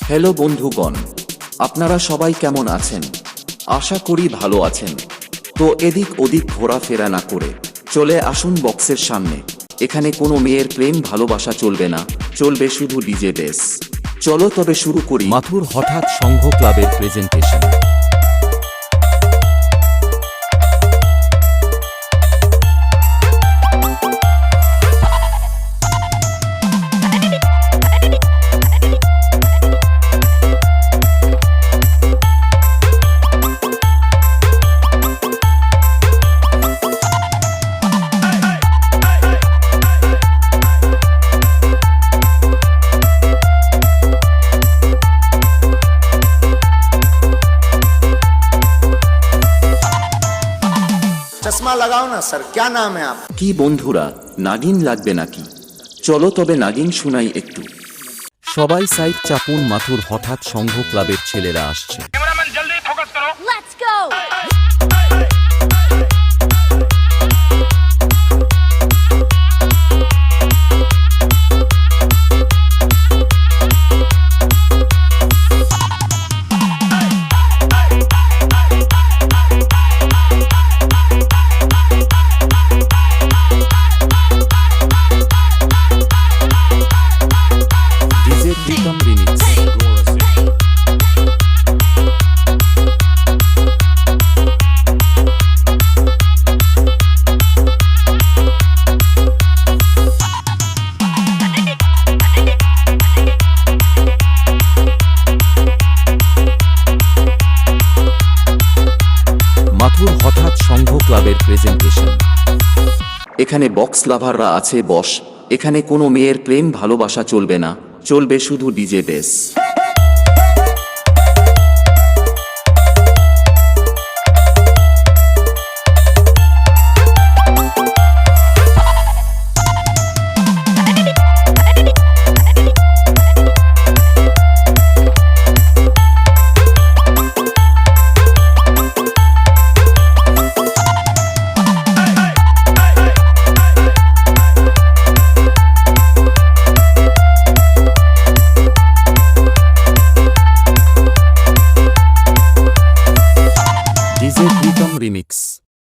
Hello বন্ধুগণ, আপনারা সবাই কেমন আছেন? আশা করি ভালো আছেন। তো এদিক ওদিক ঘোরাফেরা না করে চলে আসুন বক্সের সামনে। এখানে কোনো মেয়ের প্রেম ভালোবাসা চলবে না, চলবে শুধু ডিজে বেস। চলো তবে শুরু করি। মাথুর হঠাৎ সংঘ ক্লাবের প্রেজেন্টেশন। चश्मा लगाओ ना सर, क्या नाम है आप? কি বন্ধুরা, নাগিন লাগবে নাকি? চলো তবে নাগিন শুনাই একটু। সবাই সাইড চাপুন, মাথুর হঠাৎ সংঘ ক্লাবের ছেলেরা আসছে। कैमरामैन जल्दी फोकस करो। Let's go! DJ Pritam remix. Mathur হঠাৎ সংঘ ক্লাবের প্রেজেন্টেশন। এখানে বক্স লাভাররা আছে বস। এখানে কোনো মেয়ের প্রেম ভালোবাসা চলবে না, চলবে শুধু ডিজে বেস।